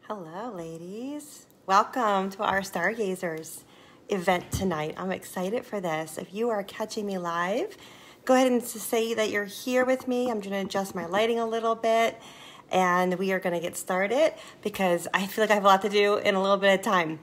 Hello, ladies. Welcome to our Stargazers event tonight. I'm excited for this. If you are catching me live, go ahead and say that you're here with me. I'm going to adjust my lighting a little bit, and we are going to get started because I feel like I have a lot to do in a little bit of time.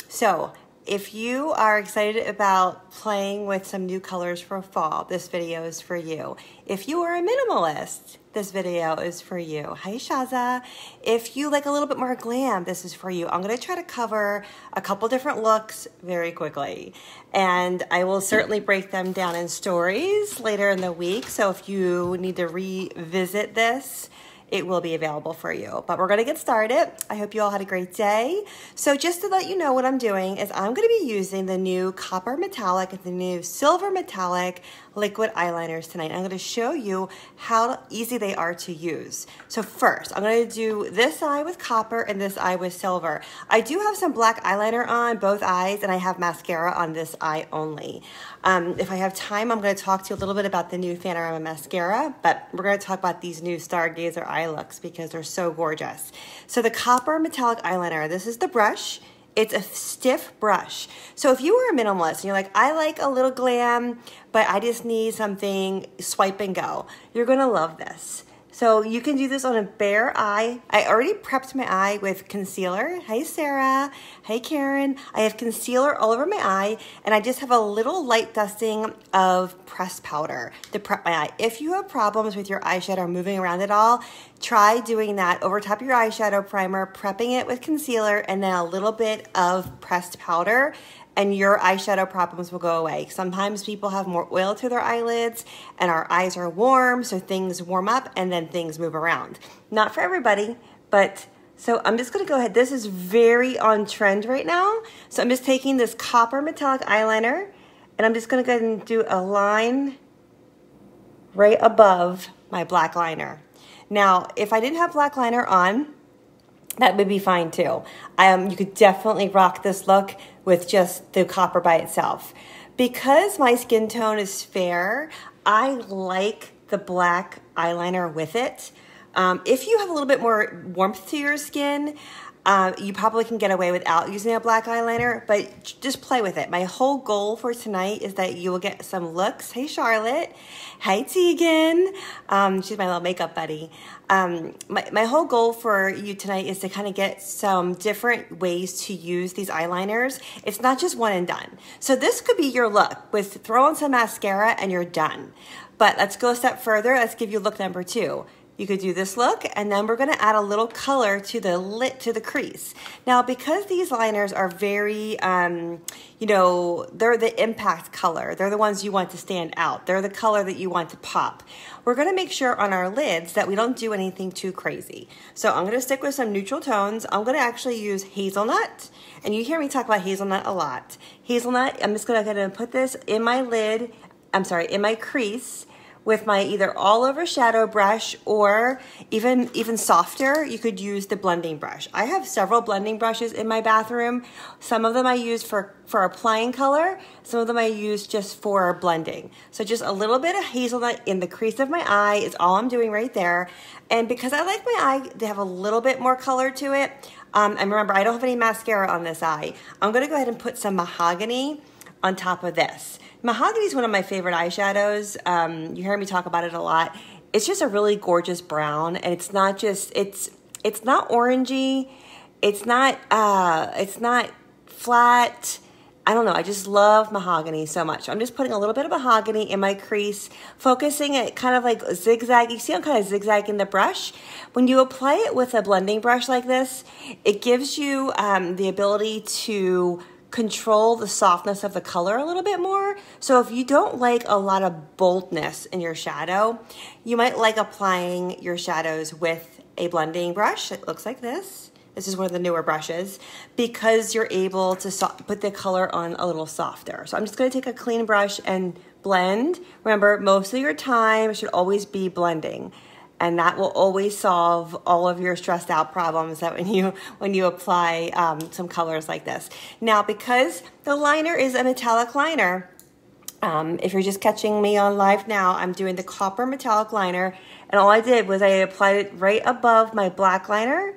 So, if you are excited about playing with some new colors for fall, this video is for you. If you are a minimalist, this video is for you. Hi, Shaza. If you like a little bit more glam, this is for you. I'm going to try to cover a couple different looks very quickly, and I will certainly break them down in stories later in the week. So if you need to revisit this, it will be available for you. But we're gonna get started. I hope you all had a great day. So just to let you know what I'm doing is I'm gonna be using the new copper metallic and the new silver metallic liquid eyeliners tonight. I'm gonna show you how easy they are to use. So first, I'm gonna do this eye with copper and this eye with silver. I do have some black eyeliner on both eyes, and I have mascara on this eye only. If I have time, I'm gonna talk to you a little bit about the new Panorama Mascara, but we're gonna talk about these new Stargazer eye looks because they're so gorgeous. So the copper metallic eyeliner, this is the brush. It's a stiff brush. So if you were a minimalist and you're like, I like a little glam, but I just need something swipe and go, you're gonna love this. So you can do this on a bare eye. I already prepped my eye with concealer. Hey, Sarah. Hey, Karen. I have concealer all over my eye, and I just have a little light dusting of pressed powder to prep my eye. If you have problems with your eyeshadow moving around at all, try doing that over top of your eyeshadow primer, prepping it with concealer, and then a little bit of pressed powder, and your eyeshadow problems will go away. Sometimes people have more oil to their eyelids and our eyes are warm, so things warm up and then things move around. Not for everybody, but so I'm just gonna go ahead. This is very on trend right now. So I'm just taking this copper metallic eyeliner and I'm just gonna go ahead and do a line right above my black liner. Now, if I didn't have black liner on, that would be fine too. You could definitely rock this look with just the copper by itself. Because my skin tone is fair, I like the black eyeliner with it. If you have a little bit more warmth to your skin, you probably can get away without using a black eyeliner, but just play with it. My whole goal for tonight is that you will get some looks. Hey, Charlotte. Hey, Tegan. She's my little makeup buddy. My whole goal for you tonight is to kind of get some different ways to use these eyeliners. It's not just one and done. So this could be your look with throw on some mascara and you're done. But let's go a step further. Let's give you look number 2. You could do this look, and then we're gonna add a little color to the crease. Now, because these liners are very, you know, they're the impact color. They're the ones you want to stand out. They're the color that you want to pop. We're gonna make sure on our lids that we don't do anything too crazy. So I'm gonna stick with some neutral tones. I'm gonna actually use hazelnut, and you hear me talk about hazelnut a lot. Hazelnut, I'm just gonna go ahead and put this in my lid, in my crease, with my either all over shadow brush or even softer, you could use the blending brush. I have several blending brushes in my bathroom. Some of them I use for applying color. Some of them I use just for blending. So just a little bit of hazelnut in the crease of my eye is all I'm doing right there. And because I like my eye to have a little bit more color to it, and remember, I don't have any mascara on this eye, I'm gonna go ahead and put some mahogany on top of this. Mahogany is one of my favorite eyeshadows. You hear me talk about it a lot. It's just a really gorgeous brown, and it's not just, it's not orangey. It's not flat. I don't know. I just love mahogany so much. I'm just putting a little bit of mahogany in my crease, focusing it kind of like zigzag. You see I'm kind of zigzagging the brush. When you apply it with a blending brush like this, it gives you the ability to control the softness of the color a little bit more. So if you don't like a lot of boldness in your shadow, you might like applying your shadows with a blending brush. It looks like this. This is one of the newer brushes because you're able to put the color on a little softer. So I'm just gonna take a clean brush and blend. Remember, most of your time should always be blending. And that will always solve all of your stressed out problems that when you apply some colors like this. Now, because the liner is a metallic liner, if you're just catching me on live now, I'm doing the copper metallic liner, and all I did was I applied it right above my black liner,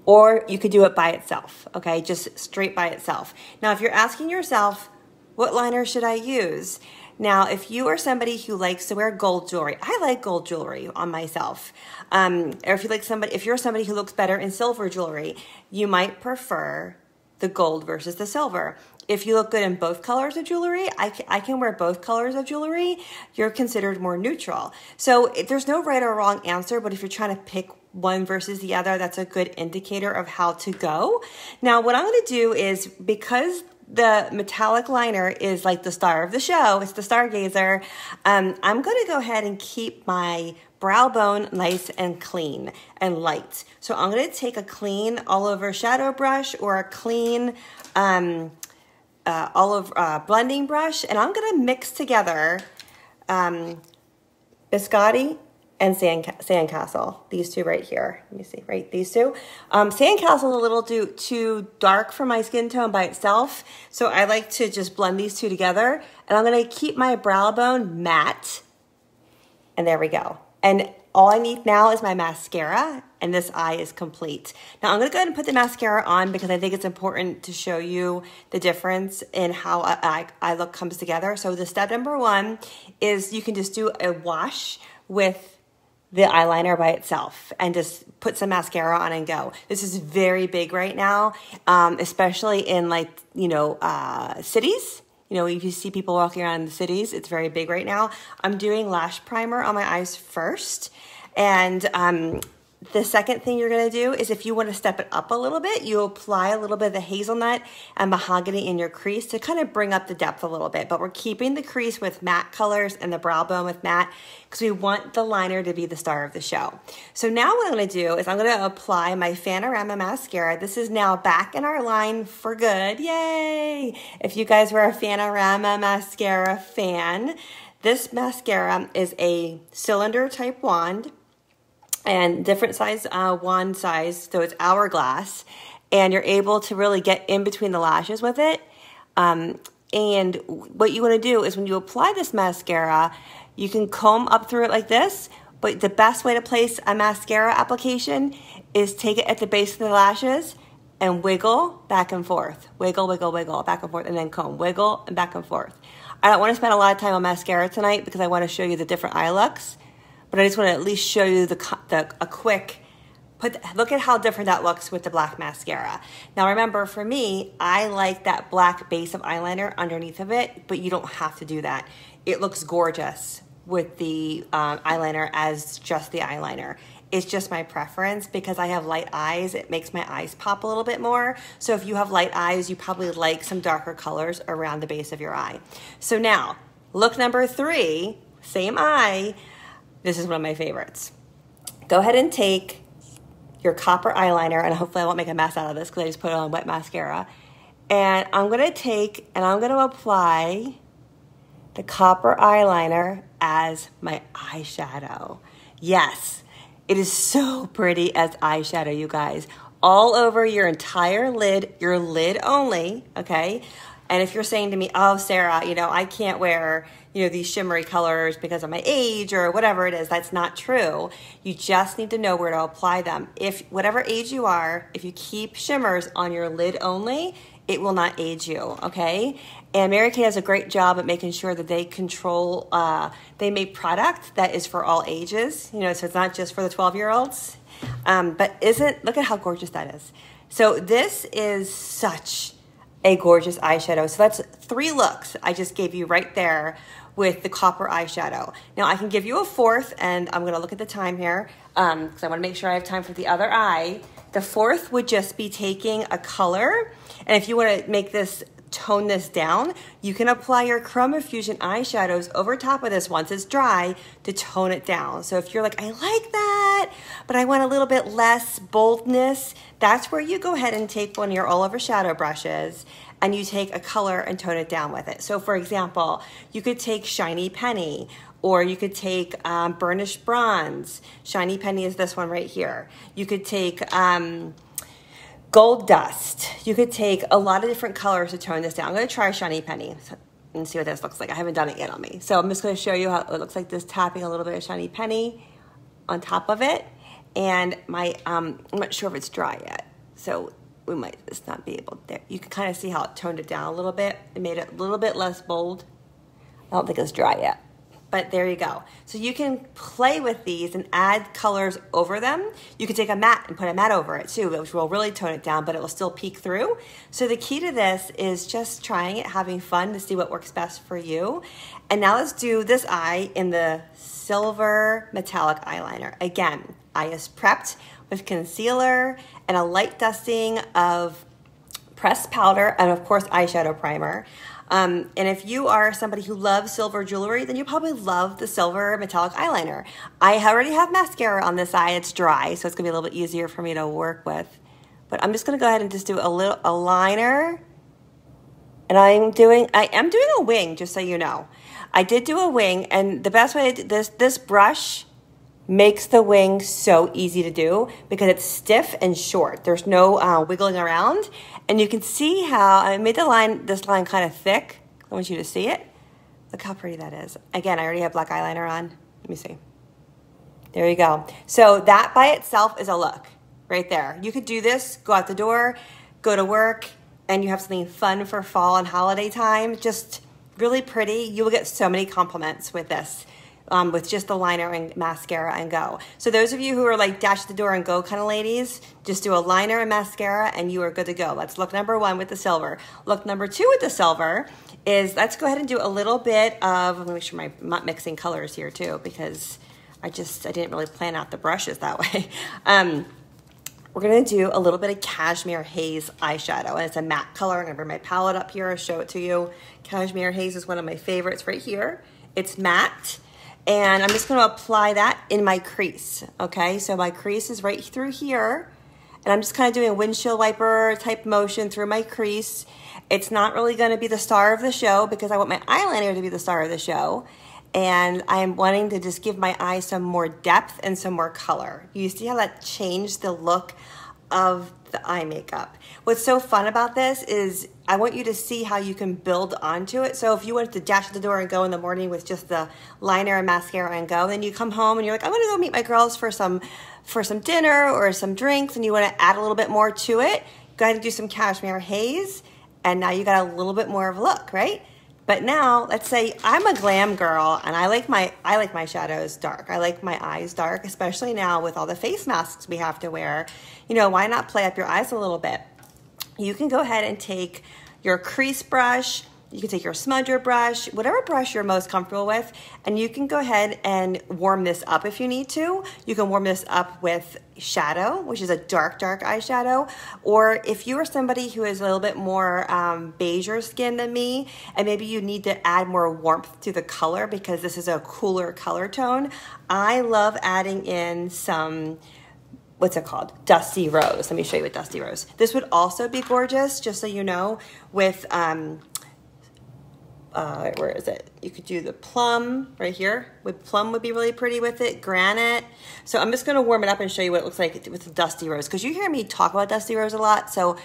or you could do it by itself, okay? Just straight by itself. Now, if you're asking yourself, what liner should I use? Now, if you are somebody who likes to wear gold jewelry, I like gold jewelry on myself. Or if you're somebody who looks better in silver jewelry, you might prefer the gold versus the silver. If you look good in both colors of jewelry, I can wear both colors of jewelry. You're considered more neutral. So there's no right or wrong answer, but if you're trying to pick one versus the other, that's a good indicator of how to go. Now, what I'm going to do is, because the metallic liner is like the star of the show, it's the Stargazer, I'm going to go ahead and keep my brow bone nice and clean and light. So I'm going to take a clean all over shadow brush or a clean blending brush, and I'm going to mix together Biscotti and Sandcastle, these two right here. Let me see, right, these two. Sandcastle is a little too dark for my skin tone by itself, so I like to just blend these two together, and I'm going to keep my brow bone matte, and there we go. And all I need now is my mascara, and this eye is complete. Now I'm going to go ahead and put the mascara on because I think it's important to show you the difference in how an eye look comes together. So the step number one is you can just do a wash with the eyeliner by itself and just put some mascara on and go. This is very big right now, especially in cities. You know, if you see people walking around in the cities, it's very big right now. I'm doing lash primer on my eyes first. And the second thing you're going to do is, if you want to step it up a little bit, you apply a little bit of the hazelnut and mahogany in your crease to kind of bring up the depth a little bit. But we're keeping the crease with matte colors and the brow bone with matte because we want the liner to be the star of the show. So now what I'm going to do is I'm going to apply my Panorama Mascara. This is now back in our line for good. Yay! If you guys were a Panorama Mascara fan, this mascara is a cylinder type wand, and different size wand size, so it's hourglass, and you're able to really get in between the lashes with it. And what you want to do is, when you apply this mascara, you can comb up through it like this, but the best way to place a mascara application is take it at the base of the lashes and wiggle back and forth. Wiggle, wiggle, wiggle, back and forth, and then comb. Wiggle and back and forth. I don't want to spend a lot of time on mascara tonight because I want to show you the different eye looks. But I just want to at least show you a quick, look at how different that looks with the black mascara. Now remember, for me, I like that black base of eyeliner underneath of it, but you don't have to do that. It looks gorgeous with the eyeliner as just the eyeliner. It's just my preference because I have light eyes. It makes my eyes pop a little bit more. So if you have light eyes, you probably like some darker colors around the base of your eye. So now, look number 3, same eye. This is one of my favorites. Go ahead and take your copper eyeliner, and hopefully I won't make a mess out of this because I just put it on wet mascara. And I'm going to take and I'm going to apply the copper eyeliner as my eyeshadow. Yes, it is so pretty as eyeshadow, you guys. All over your entire lid, your lid only, okay? And if you're saying to me, oh, Sarah, you know, I can't wear, you know, these shimmery colors because of my age or whatever it is, that's not true. You just need to know where to apply them. If whatever age you are, if you keep shimmers on your lid only, it will not age you, okay? And Mary Kay does a great job at making sure that they control, they make product that is for all ages, you know, so it's not just for the 12-year-olds. But look at how gorgeous that is. So this is such a gorgeous eyeshadow. So that's 3 looks I just gave you right there with the copper eyeshadow. Now I can give you a 4th, and I'm gonna look at the time here because I wanna make sure I have time for the other eye. The 4th would just be taking a color, and if you wanna make this, tone this down, you can apply your Chroma Fusion eyeshadows over top of this once it's dry to tone it down. So if you're like, I like that, but I want a little bit less boldness, that's where you go ahead and take one of your all over shadow brushes and you take a color and tone it down with it. So for example, you could take Shiny Penny, or you could take Burnished Bronze. Shiny Penny is this one right here. You could take Gold Dust. You could take a lot of different colors to tone this down. I'm going to try Shiny Penny and see what this looks like. I haven't done it yet on me. So I'm just going to show you how it looks like, this tapping a little bit of Shiny Penny on top of it. And I'm not sure if it's dry yet. So we might just not be able to. You can kind of see how it toned it down a little bit. It made it a little bit less bold. I don't think it's dry yet, but there you go. So you can play with these and add colors over them. You can take a matte and put a matte over it too, which will really tone it down, but it will still peek through. So the key to this is just trying it, having fun to see what works best for you. And now let's do this eye in the silver metallic eyeliner. Again, eye is prepped with concealer and a light dusting of pressed powder and of course eyeshadow primer. And if you are somebody who loves silver jewelry, then you probably love the silver metallic eyeliner. I already have mascara on this eye. It's dry, so it's gonna be a little bit easier for me to work with. But I'm just gonna go ahead and just do a little liner. And I am doing a wing, just so you know. I did do a wing, and the best way to do this brush makes the wing so easy to do because it's stiff and short. There's no wiggling around. And you can see how I made this line kind of thick. I want you to see it. Look how pretty that is. Again, I already have black eyeliner on. Let me see. There you go. So that by itself is a look right there. You could do this, go out the door, go to work, and you have something fun for fall and holiday time. Just really pretty. You will get so many compliments with this. With just the liner and mascara and go. So those of you who are like dash the door and go kind of ladies, just do a liner and mascara and you are good to go. That's look number one with the silver. Look number two with the silver is, let's go ahead and do a little bit of, let me make sure I'm not mixing colors here too, because I didn't really plan out the brushes that way. We're gonna do a little bit of Cashmere Haze eyeshadow, and it's a matte color. I'm gonna bring my palette up here and show it to you. Cashmere Haze is one of my favorites right here. It's matte. And I'm just going to apply that in my crease, okay? So my crease is right through here, and I'm just kind of doing a windshield wiper type motion through my crease. It's not really going to be the star of the show because I want my eyeliner to be the star of the show, and I'm wanting to just give my eye some more depth and some more color. You see how that changed the look of the eye makeup. What's so fun about this is I want you to see how you can build onto it. So if you wanted to dash at the door and go in the morning with just the liner and mascara and go, then you come home and you're like, I'm gonna go meet my girls for some dinner or some drinks, and you wanna add a little bit more to it, go ahead and do some Cashmere Haze, and now you got a little bit more of a look, right? But now, let's say I'm a glam girl and I like my shadows dark. I like my eyes dark, especially now with all the face masks we have to wear. You know, why not play up your eyes a little bit? You can go ahead and take your crease brush, you can take your smudger brush, whatever brush you're most comfortable with, and you can go ahead and warm this up if you need to. You can warm this up with shadow, which is a dark eyeshadow, or if you are somebody who is a little bit more beigeier skin than me, and maybe you need to add more warmth to the color because this is a cooler color tone, I love adding in some, what's it called? Dusty Rose. Let me show you what Dusty Rose. This would also be gorgeous, just so you know, with, where is it? You could do the plum right here. Plum would be really pretty with it, granite. So I'm just gonna warm it up and show you what it looks like with the Dusty Rose, because you hear me talk about Dusty Rose a lot, so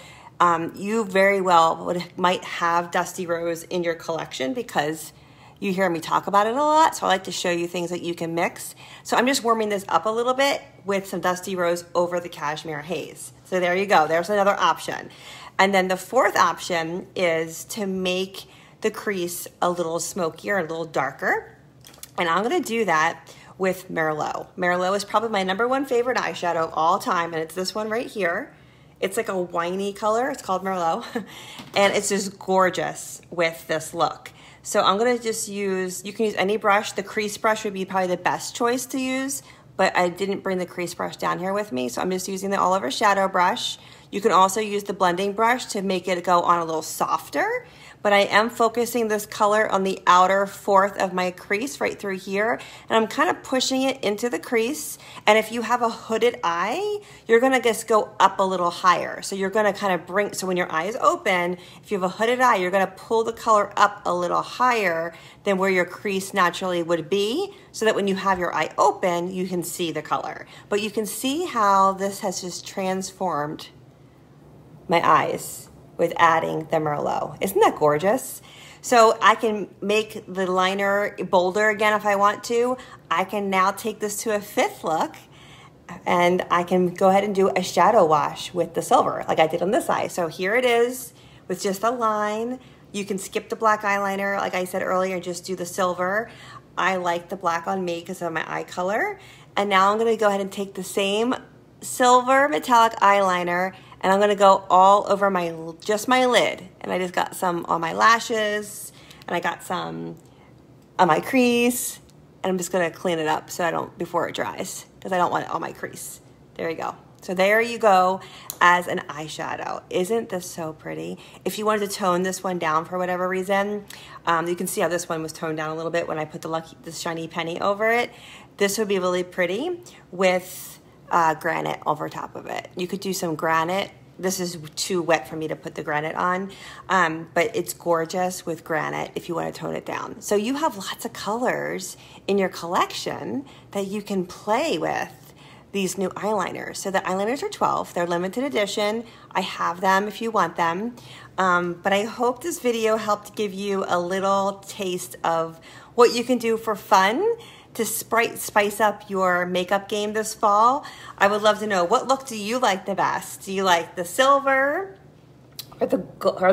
you very well might have Dusty Rose in your collection because you hear me talk about it a lot, so I like to show you things that you can mix. So I'm just warming this up a little bit with some Dusty Rose over the Cashmere Haze. So there you go, there's another option. And then the fourth option is to make the crease a little smokier, a little darker. And I'm gonna do that with Merlot. Merlot is probably my #1 favorite eyeshadow of all time, and it's this one right here. It's like a winey color, it's called Merlot, and it's just gorgeous with this look. So I'm gonna just use, you can use any brush. The crease brush would be probably the best choice to use, but I didn't bring the crease brush down here with me, so I'm just using the all over shadow brush. You can also use the blending brush to make it go on a little softer, but I am focusing this color on the outer fourth of my crease right through here, and I'm kind of pushing it into the crease. And if you have a hooded eye, you're gonna just go up a little higher. So you're gonna kind of bring, so when your eye is open, if you have a hooded eye, you're gonna pull the color up a little higher than where your crease naturally would be, so that when you have your eye open, you can see the color. But you can see how this has just transformed my eyes with adding the Merlot. Isn't that gorgeous? So I can make the liner bolder again if I want to. I can now take this to a fifth look And I can go ahead and do a shadow wash with the silver like I did on this eye. So here it is with just a line. You can skip the black eyeliner, like I said earlier, and just do the silver. I like the black on me because of my eye color. And now I'm gonna go ahead and take the same silver metallic eyeliner and I'm gonna go all over just my lid. And I just got some on my lashes and I got some on my crease. And I'm just gonna clean it up so before it dries, because I don't want it on my crease. There you go. So there you go as an eyeshadow. Isn't this so pretty? If you wanted to tone this one down for whatever reason, you can see how this one was toned down a little bit when I put the shiny penny over it. This would be really pretty with granite over top of it. You could do some granite. This is too wet for me to put the granite on, but it's gorgeous with granite if you want to tone it down. So you have lots of colors in your collection that you can play with these new eyeliners. So the eyeliners are 12, they're limited edition. I have them if you want them. But I hope this video helped give you a little taste of what you can do for fun to spice up your makeup game this fall. I would love to know, what look do you like the best? Do you like the silver or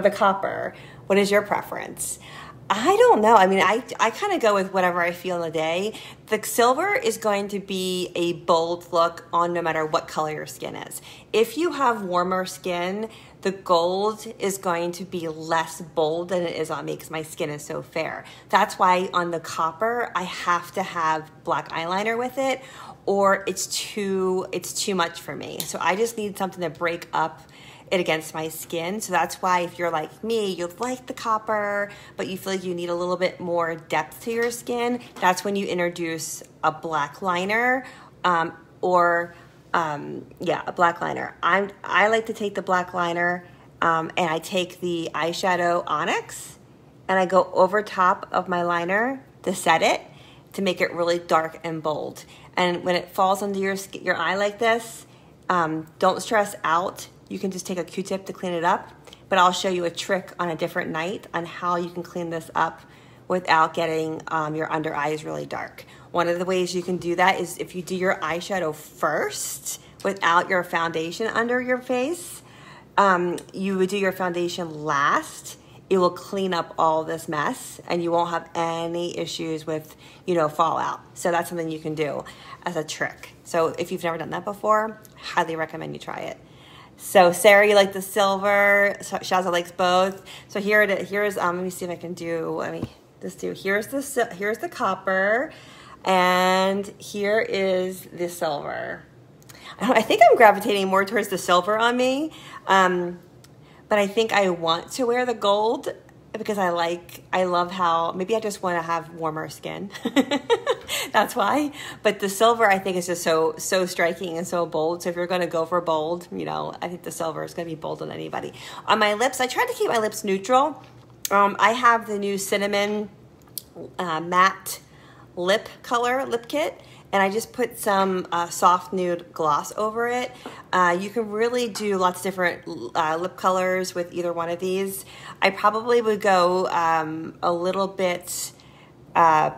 the copper? What is your preference? I don't know. I mean, I kind of go with whatever I feel in the day. The silver is going to be a bold look on no matter what color your skin is. If you have warmer skin, the gold is going to be less bold than it is on me because my skin is so fair. That's why on the copper, I have to have black eyeliner with it, or it's too much for me. So I just need something to break up it against my skin. So that's why if you're like me, you like the copper, but you feel like you need a little bit more depth to your skin, that's when you introduce a black liner a black liner. I like to take the black liner and I take the eyeshadow Onyx and I go over top of my liner to set it to make it really dark and bold. And when it falls under your eye like this, don't stress out. You can just take a Q-tip to clean it up, but I'll show you a trick on a different night on how you can clean this up without getting your under eyes really dark. One of the ways you can do that is if you do your eyeshadow first without your foundation under your face, you would do your foundation last. It will clean up all this mess and you won't have any issues with, fallout. So that's something you can do as a trick. So if you've never done that before, highly recommend you try it. So Sarah, you like the silver, Shaza likes both. So here it is. Here's, let me see if I can do, here's the copper and here is the silver. I think I'm gravitating more towards the silver on me, but I think I want to wear the gold because I love how, maybe I just want to have warmer skin. That's why. But the silver I think is just so striking and so bold. So if you're going to go for bold, I think the silver is going to be bold on anybody. On my lips, I tried to keep my lips neutral. I have the new Cinnamon matte lip kit. And I just put some soft nude gloss over it. You can really do lots of different lip colors with either one of these. I probably would go a little bit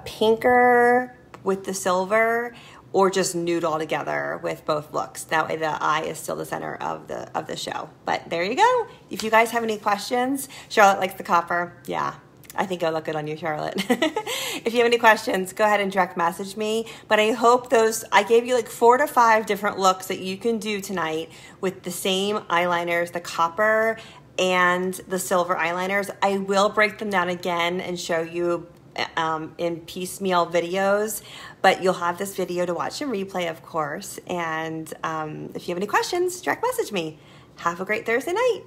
pinker with the silver, or just nude altogether with both looks. That way the eye is still the center of the show. But there you go. If you guys have any questions, Charlotte likes the copper. Yeah. I think it'll look good on you, Charlotte. If you have any questions, go ahead and direct message me. But I hope I gave you like 4 to 5 different looks that you can do tonight with the same eyeliners, the copper and the silver eyeliners. I will break them down again and show you in piecemeal videos, but you'll have this video to watch and replay, of course. And if you have any questions, direct message me. Have a great Thursday night.